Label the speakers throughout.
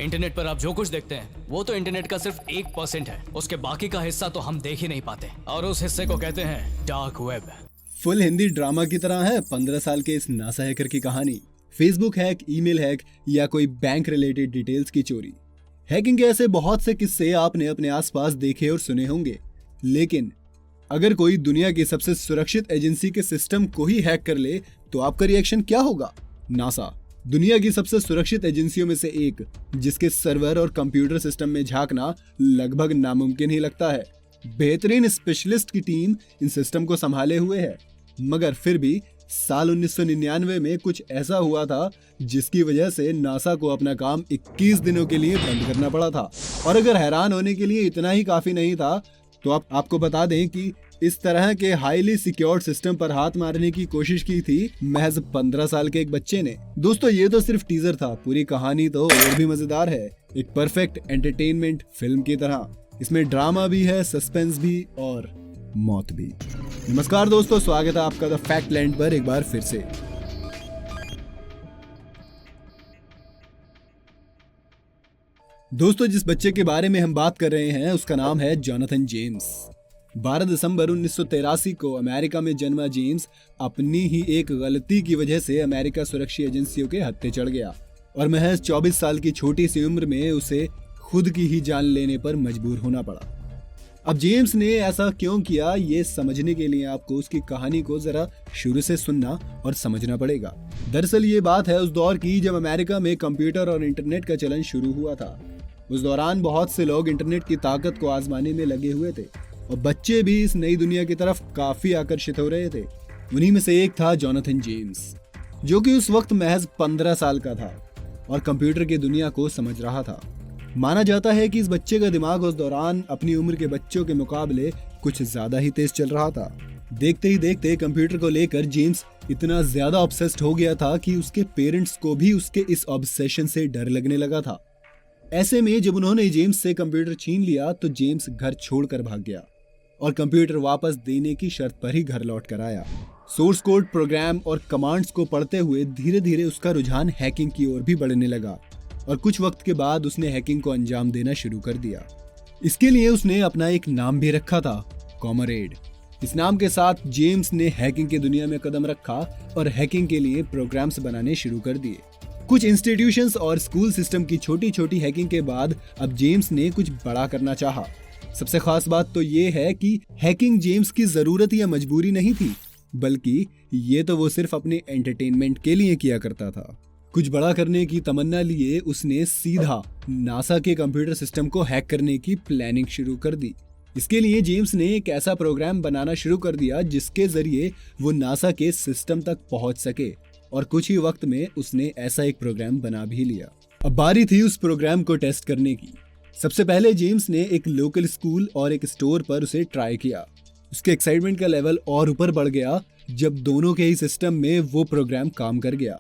Speaker 1: Internet पर आप जो कुछ देखते हैं वो तो इंटरनेट का सिर्फ 1% है। उसके बाकी का हिस्सा तो हम देख ही नहीं पाते और उस हिस्से को कहते हैं dark web.
Speaker 2: Full Hindi drama की तरह है 15 साल के इस नासा हैकर की कहानी। फेसबुक हैक, ईमेल हैक या कोई बैंक रिलेटेड डिटेल्स की चोरी। हैकिंग के ऐसे बहुत से किस्से आपने अपने आसपास देखे और सुने होंगे, लेकिन अगर कोई दुनिया की सबसे सुरक्षित एजेंसी के सिस्टम को ही हैक कर ले तो आपका रिएक्शन क्या होगा? नासा दुनिया की सबसे सुरक्षित एजेंसियों में से एक, जिसके सर्वर और कंप्यूटर सिस्टम में झांकना लगभग नामुमकिन ही लगता है। बेहतरीन स्पेशलिस्ट की टीम इन सिस्टम को संभाले हुए है, मगर फिर भी साल 1999 में कुछ ऐसा हुआ था जिसकी वजह से नासा को अपना काम 21 दिनों के लिए बंद करना पड़ा था। और अगर हैरान होने के लिए इतना ही काफी नहीं था तो आपको बता दें कि इस तरह के हाईली सिक्योर्ड सिस्टम पर हाथ मारने की कोशिश की थी महज 15 साल के एक बच्चे ने। दोस्तों, ये तो सिर्फ टीजर था, पूरी कहानी तो और भी मजेदार है। एक परफेक्ट एंटरटेनमेंट फिल्म की तरह। इसमें ड्रामा भी है, सस्पेंस भी और मौत भी। नमस्कार दोस्तों, स्वागत है आपका द फैक्ट लैंड पर एक बार फिर से। दोस्तों, जिस बच्चे के बारे में हम बात कर रहे हैं उसका नाम है जोनाथन जेम्स। 12 दिसंबर 1983 को अमेरिका में जन्मा जेम्स अपनी ही एक गलती की वजह से अमेरिका सुरक्षा एजेंसियों के हत्थे चढ़ गया और महज 24 साल की छोटी सी उम्र में उसे खुद की ही जान लेने पर मजबूर होना पड़ा। अब जेम्स ने ऐसा क्यों किया, ये समझने के लिए आपको उसकी कहानी को जरा शुरू से सुनना और समझना पड़ेगा। दरअसल ये बात है उस दौर की जब अमेरिका में कंप्यूटर और इंटरनेट का चलन शुरू हुआ था। उस दौरान बहुत से लोग इंटरनेट की ताकत को आजमाने में लगे हुए थे और बच्चे भी इस नई दुनिया की तरफ काफी आकर्षित हो रहे थे। उन्हीं में से एक था जोनाथन जेम्स, जो कि उस वक्त महज 15 साल का था और कंप्यूटर की दुनिया को समझ रहा था। माना जाता है कि इस बच्चे का दिमाग उस दौरान अपनी उम्र के बच्चों के मुकाबले कुछ ज्यादा ही तेज चल रहा था। देखते ही देखते कंप्यूटर को लेकर जेम्स इतना ज्यादा ऑब्सेस्ड हो गया था कि उसके पेरेंट्स को भी उसके इस ऑब्सेशन से डर लगने लगा था। ऐसे में जब उन्होंने जेम्स से कंप्यूटर छीन लिया तो जेम्स घर छोड़कर भाग गया और कंप्यूटर वापस देने की शर्त पर ही घर लौट कर आया। सोर्स कोड, प्रोग्राम और कमांड्स को पढ़ते हुए धीरे धीरे उसका रुझान हैकिंग की ओर भी बढ़ने लगा और कुछ वक्त के बाद उसने हैकिंग को अंजाम देना शुरू कर दिया। इसके लिए उसने अपना एक नाम भी रखा था, कॉमरेड। इस नाम के साथ जेम्स ने हैकिंग की दुनिया में कदम रखा और हैकिंग के लिए प्रोग्राम्स बनाने शुरू कर दिए। कुछ इंस्टीट्यूशंस और स्कूल सिस्टम की छोटी छोटी हैकिंग के बाद अब जेम्स ने कुछ बड़ा करना चाहा। सबसे खास बात तो ये है कि हैकिंग जेम्स की जरूरत या मजबूरी नहीं थी, बल्कि ये तो वो सिर्फ अपने एंटरटेनमेंट के लिए किया करता था। कुछ बड़ा करने की तमन्ना लिए उसने सीधा नासा के कंप्यूटर सिस्टम को हैक करने की प्लानिंग शुरू कर दी। इसके लिए जेम्स ने एक ऐसा प्रोग्राम बनाना शुरू कर दिया जिसके जरिए वो नासा के सिस्टम तक पहुंच सके और कुछ ही वक्त में उसने ऐसा एक प्रोग्राम बना भी लिया। अब बारी थी उस प्रोग्राम को टेस्ट करने की। सबसे पहले जेम्स ने एक लोकल स्कूल और एक स्टोर पर उसे ट्राई किया। उसके एक्साइटमेंट का लेवल और ऊपर बढ़ गया जब दोनों के ही सिस्टम में वो प्रोग्राम काम कर गया।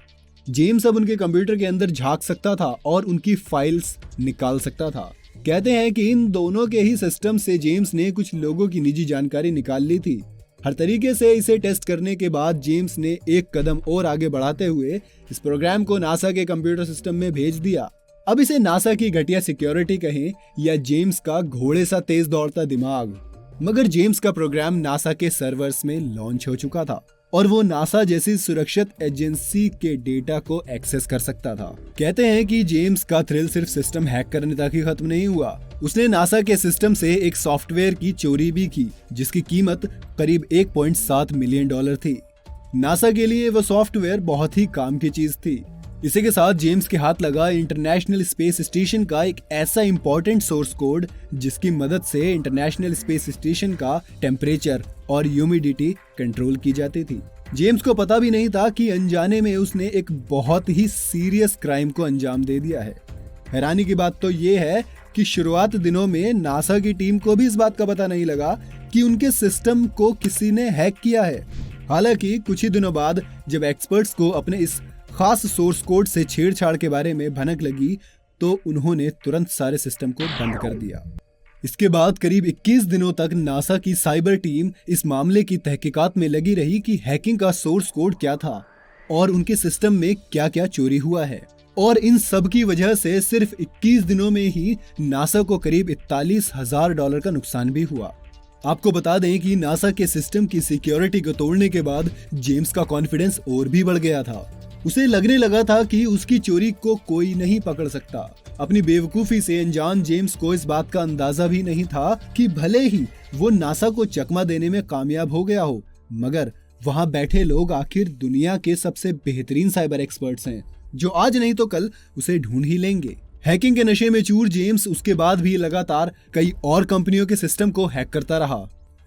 Speaker 2: जेम्स अब उनके कंप्यूटर के अंदर झांक सकता था और उनकी फाइल्स निकाल सकता था। कहते हैं कि इन दोनों के ही सिस्टम से जेम्स ने कुछ लोगों की निजी जानकारी निकाल ली थी। हर तरीके से इसे टेस्ट करने के बाद जेम्स ने एक कदम और आगे बढ़ाते हुए इस प्रोग्राम को नासा के कंप्यूटर सिस्टम में भेज दिया। अब इसे नासा की घटिया सिक्योरिटी कहें या जेम्स का घोड़े सा तेज दौड़ता दिमाग, मगर जेम्स का प्रोग्राम नासा के सर्वर्स में लॉन्च हो चुका था और वो नासा जैसी सुरक्षित एजेंसी के डेटा को एक्सेस कर सकता था। कहते हैं कि जेम्स का थ्रिल सिर्फ सिस्टम हैक करने तक ही खत्म नहीं हुआ। उसने नासा के सिस्टम से एक सॉफ्टवेयर की चोरी भी की जिसकी कीमत करीब 1.7 मिलियन डॉलर थी। नासा के लिए वो सॉफ्टवेयर बहुत ही काम की चीज थी। इसी के साथ जेम्स के हाथ लगा इंटरनेशनल स्पेस स्टेशन का एक ऐसा इंपॉर्टेंट सोर्स कोड जिसकी मदद से इंटरनेशनल स्पेस स्टेशन का टेम्परेचर और ह्यूमिडिटी कंट्रोल की जाती थी। जेम्स को पता भी नहीं था कि अनजाने में उसने एक बहुत ही सीरियस क्राइम को अंजाम दे दिया है। हैरानी की बात तो ये है कि शुरुआत दिनों में नासा की टीम को भी इस बात का पता नहीं लगा कि उनके सिस्टम को किसी ने हैक किया है। हालांकि कुछ ही दिनों बाद जब एक्सपर्ट्स को अपने इस खास सोर्स कोड से छेड़छाड़ के बारे में भनक लगी तो उन्होंने तुरंत सारे सिस्टम को बंद कर दिया। इसके बाद करीब 21 दिनों तक नासा की साइबर टीम इस मामले की तहकीकात में लगी रही कि हैकिंग का सोर्स कोड क्या था और उनके सिस्टम में क्या क्या चोरी हुआ है। और इन सब की वजह से सिर्फ 21 दिनों में ही नासा को करीब $41,000 का नुकसान भी हुआ। आपको बता दें कि नासा के सिस्टम की सिक्योरिटी को तोड़ने के बाद जेम्स का कॉन्फिडेंस और भी बढ़ गया था। उसे लगने लगा था कि उसकी चोरी को कोई नहीं पकड़ सकता। अपनी बेवकूफी से अनजान जेम्स को इस बात का अंदाजा भी नहीं था कि भले ही वो नासा को चकमा देने में कामयाब हो गया हो, मगर वहां बैठे लोग आखिर दुनिया के सबसे बेहतरीन साइबर एक्सपर्ट्स हैं, जो आज नहीं तो कल उसे ढूंढ ही लेंगे। हैकिंग के नशे में चूर जेम्स उसके बाद भी लगातार कई और कंपनियों के सिस्टम को हैक करता रहा।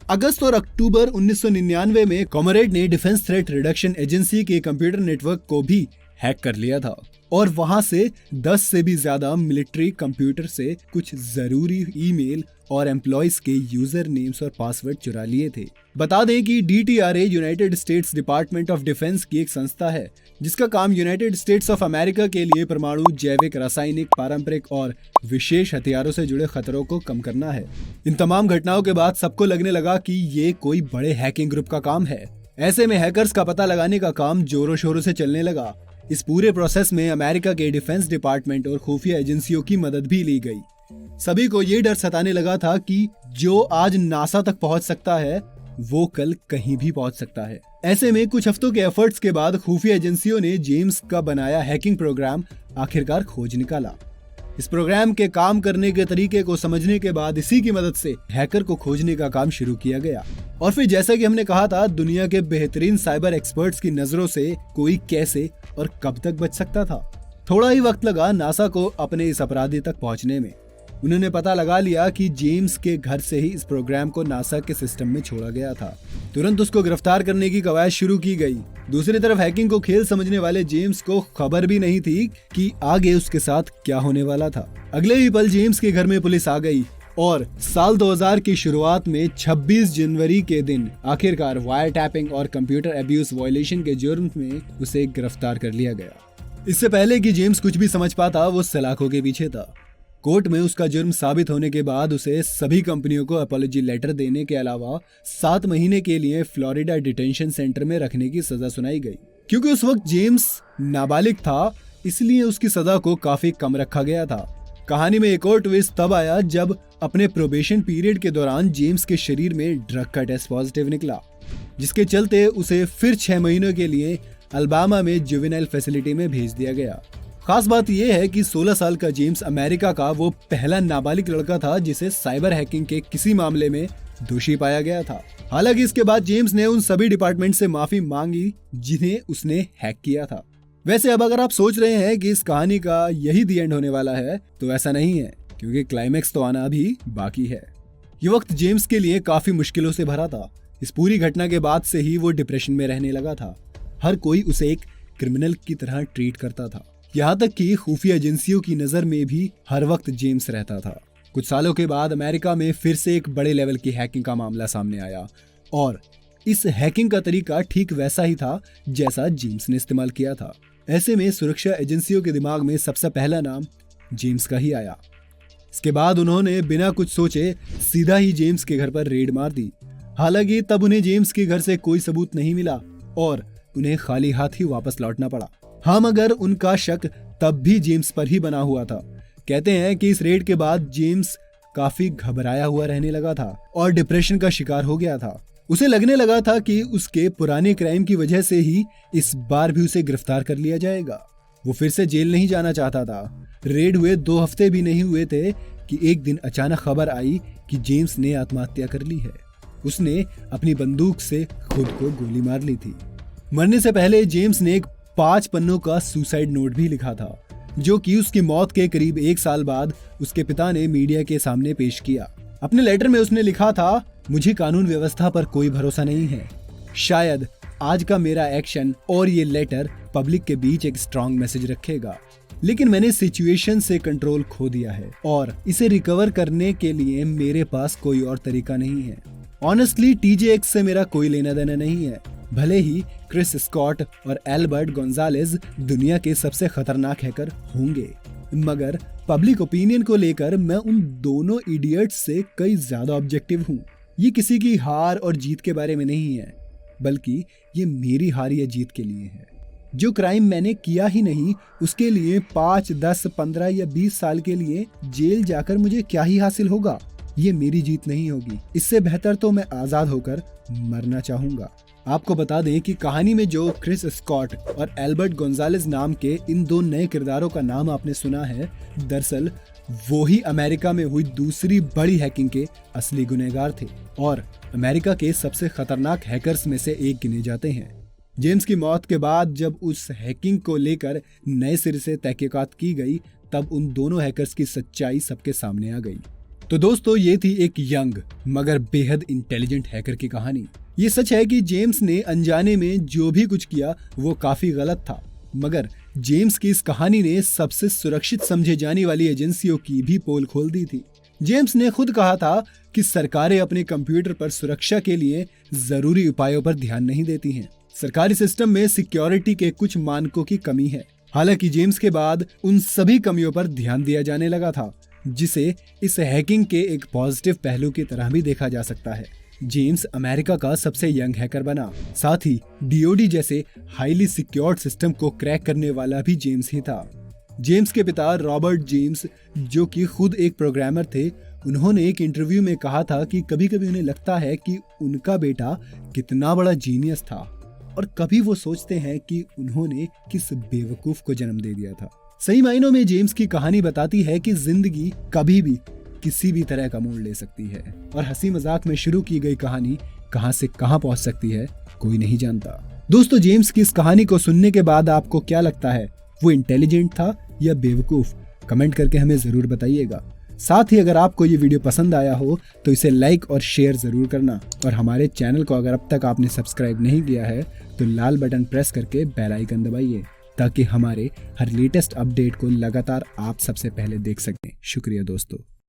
Speaker 2: अगस्त और अक्टूबर 1999 में कॉमरेड ने डिफेंस थ्रेट रिडक्शन एजेंसी के कंप्यूटर नेटवर्क को भी हैक कर लिया था और वहां से 10 से भी ज्यादा मिलिट्री कंप्यूटर से कुछ जरूरी ईमेल और एम्प्लॉयज के यूजर नेम्स और पासवर्ड चुरा लिए थे। बता दें कि DTRA United states department of defence की एक संस्था है जिसका काम यूनाइटेड स्टेट्स ऑफ अमेरिका के लिए परमाणु, जैविक, रासायनिक, पारंपरिक और विशेष हथियारों से जुड़े खतरों को कम करना है। इन तमाम घटनाओं के बाद सबको लगने लगा कि ये कोई बड़े हैकिंग ग्रुप का काम है। ऐसे में हैकर्स का पता लगाने का काम जोरों शोरों से चलने लगा। इस पूरे प्रोसेस में अमेरिका के डिफेंस डिपार्टमेंट और खुफिया एजेंसियों की मदद भी ली गई। सभी को ये डर सताने लगा था कि जो आज नासा तक पहुंच सकता है वो कल कहीं भी पहुंच सकता है। ऐसे में कुछ हफ्तों के एफर्ट्स के बाद खुफिया एजेंसियों ने जेम्स का बनाया हैकिंग प्रोग्राम आखिरकार खोज निकाला। इस प्रोग्राम के काम करने के तरीके को समझने के बाद इसी की मदद से हैकर को खोजने का काम शुरू किया गया। और फिर जैसा कि हमने कहा था, दुनिया के बेहतरीन साइबर एक्सपर्ट्स की नजरों से कोई कैसे और कब तक बच सकता था। थोड़ा ही वक्त लगा नासा को अपने इस अपराधी तक पहुंचने में। उन्होंने पता लगा लिया कि जेम्स के घर से ही इस प्रोग्राम को नासा के सिस्टम में छोड़ा गया था। तुरंत उसको गिरफ्तार करने की कवायद शुरू की गई। दूसरी तरफ हैकिंग को खेल समझने वाले जेम्स को खबर भी नहीं थी कि आगे उसके साथ क्या होने वाला था। अगले ही पल जेम्स के घर में पुलिस आ गई और साल 2000 की शुरुआत में 26 जनवरी के दिन आखिरकार वायर टैपिंग और कंप्यूटर अब्यूज वायलेशन के जुर्म में उसे गिरफ्तार कर लिया गया। इससे पहले कि जेम्स कुछ भी समझ पाता, वो सलाखों के पीछे था। कोर्ट में उसका जुर्म साबित होने के बाद उसे सभी कंपनियों को अपॉलजी लेटर देने के अलावा 7 महीने के लिए फ्लोरिडा डिटेंशन सेंटर में रखने की सजा सुनाई गई। क्योंकि उस वक्त जेम्स नाबालिग था, इसलिए उसकी सजा को काफी कम रखा गया था। कहानी में एक और ट्विस्ट तब आया जब अपने प्रोबेशन पीरियड के दौरान जेम्स के शरीर में ड्रग का टेस्ट पॉजिटिव निकला, जिसके चलते उसे फिर 6 महीनों के लिए अल्बामा में जुवेनाइल फैसिलिटी में भेज दिया गया। खास बात यह है कि 16 साल का जेम्स अमेरिका का वो पहला नाबालिग लड़का था जिसे साइबर हैकिंग के किसी मामले में दोषी पाया गया था। हालांकि इसके बाद जेम्स ने उन सभी डिपार्टमेंट से माफी मांगी जिन्हें उसने हैक किया था। वैसे अब अगर आप सोच रहे हैं कि इस कहानी का यही दी एंड होने वाला है, तो ऐसा नहीं है, क्योंकि क्लाइमैक्स तो आना अभी बाकी है। ये वक्त जेम्स के लिए काफी मुश्किलों से भरा था। इस पूरी घटना के बाद से ही वो डिप्रेशन में रहने लगा था। हर कोई उसे एक क्रिमिनल की तरह ट्रीट करता था। यहाँ तक कि खुफिया एजेंसियों की नजर में भी हर वक्त जेम्स रहता था। कुछ सालों के बाद अमेरिका में फिर से एक बड़े लेवल की हैकिंग का मामला सामने आया और इस हैकिंग का तरीका ठीक वैसा ही था जैसा जेम्स ने इस्तेमाल किया था। ऐसे में सुरक्षा एजेंसियों के दिमाग में सबसे पहला नाम जेम्स का ही आया। इसके बाद उन्होंने बिना कुछ सोचे सीधा ही जेम्स के घर पर रेड मार दी। हालांकि तब उन्हें जेम्स के घर से कोई सबूत नहीं मिला और उन्हें खाली हाथ ही वापस लौटना पड़ा। हाँ, मगर उनका शक तब भी जेम्स पर ही बना हुआ था। कहते हैं कि इस रेड के बाद जेम्स काफी घबराया हुआ रहने लगा था और डिप्रेशन का शिकार हो गया था। उसे लगने लगा था कि उसके पुराने क्राइम की वजह से ही इस बार भी उसे गिरफ्तार कर लिया जाएगा। वो फिर से जेल नहीं जाना चाहता था। रेड हुए 2 हफ्ते भी नहीं हुए थे कि एक दिन अचानक खबर आई कि जेम्स ने आत्महत्या कर ली है। उसने अपनी बंदूक से खुद को गोली मार ली थी। मरने से पहले जेम्स ने एक 5 पन्नों का सुसाइड नोट भी लिखा था, जो कि उसकी मौत के करीब 1 साल बाद उसके पिता ने मीडिया के सामने पेश किया। अपने लेटर में उसने लिखा था, मुझे कानून व्यवस्था पर कोई भरोसा नहीं है। शायद आज का मेरा एक्शन और ये लेटर पब्लिक के बीच एक स्ट्रॉन्ग मैसेज रखेगा, लेकिन मैंने सिचुएशन से कंट्रोल खो दिया है और इसे रिकवर करने के लिए मेरे पास कोई और तरीका नहीं है। ऑनेस्टली TJX से मेरा कोई लेना देना नहीं है। भले ही क्रिस स्कॉट और एल्बर्ट गोंजालेज दुनिया के सबसे खतरनाक हैकर होंगे, मगर पब्लिक ओपिनियन को लेकर मैं उन दोनों इडियट्स से कई ज्यादा ऑब्जेक्टिव हूँ। ये किसी की हार और जीत के बारे में नहीं है, बल्कि ये मेरी हार या जीत के लिए है। जो क्राइम मैंने किया ही नहीं उसके लिए 5, 10, 15 या 20 साल के लिए जेल जाकर मुझे क्या ही हासिल होगा। ये मेरी जीत नहीं होगी। इससे बेहतर तो मैं आजाद होकर मरना चाहूंगा। आपको बता दें कि कहानी में जो क्रिस स्कॉट और एल्बर्ट गोंजालेस नाम के इन दो नए किरदारों का नाम आपने सुना है, दरअसल वो ही अमेरिका में हुई दूसरी बड़ी हैकिंग के असली गुनहगार थे और अमेरिका के सबसे खतरनाक हैकर्स में से एक गिने जाते हैं। जेम्स की मौत के बाद जब उस हैकिंग को लेकर नए सिरे से तहकीकात की गई तब उन दोनों हैकर्स की सच्चाई सबके सामने आ गई। तो दोस्तों, ये थी एक यंग मगर बेहद इंटेलिजेंट हैकर की कहानी। ये सच है कि जेम्स ने अनजाने में जो भी कुछ किया वो काफी गलत था, मगर जेम्स की इस कहानी ने सबसे सुरक्षित समझे जाने वाली एजेंसियों की भी पोल खोल दी थी। जेम्स ने खुद कहा था कि सरकारें अपने कंप्यूटर पर सुरक्षा के लिए जरूरी उपायों पर ध्यान नहीं देती हैं। सरकारी सिस्टम में सिक्योरिटी के कुछ मानकों की कमी है। हालांकि जेम्स के बाद उन सभी कमियों पर ध्यान दिया जाने लगा था, जिसे इस हैकिंग के एक पॉजिटिव पहलू की तरह भी देखा जा सकता है। जेम्स अमेरिका का सबसे यंग हैकर बना, साथ ही डीओडी जैसे हाईली सिक्योर्ड सिस्टम को क्रैक करने वाला भी जेम्स ही था। जेम्स के पिता रॉबर्ट जेम्स, जो कि खुद एक प्रोग्रामर थे, उन्होंने एक इंटरव्यू में कहा था कि कभी-कभी उन्हें लगता है कि उनका बेटा कितना बड़ा जीनियस था और कभी वो सोचते हैं कि उन्होंने किस बेवकूफ को जन्म दे दिया था। सही मायनों में जेम्स की कहानी बताती है कि जिंदगी कभी भी किसी भी तरह का मोड़ ले सकती है और हंसी मजाक में शुरू की गई कहानी कहां से कहां पहुंच सकती है कोई नहीं जानता। दोस्तों, जेम्स की इस कहानी को सुनने के बाद आपको क्या लगता है, वो इंटेलिजेंट था या बेवकूफ? कमेंट करके हमें जरूर बताइएगा। साथ ही अगर आपको ये वीडियो पसंद आया हो तो इसे लाइक और शेयर जरूर करना और हमारे चैनल को अगर अब तक आपने सब्सक्राइब नहीं किया है तो लाल बटन प्रेस करके बेल आइकन दबाइए ताकि हमारे हर लेटेस्ट अपडेट को लगातार आप सबसे पहले देख सकें। शुक्रिया दोस्तों।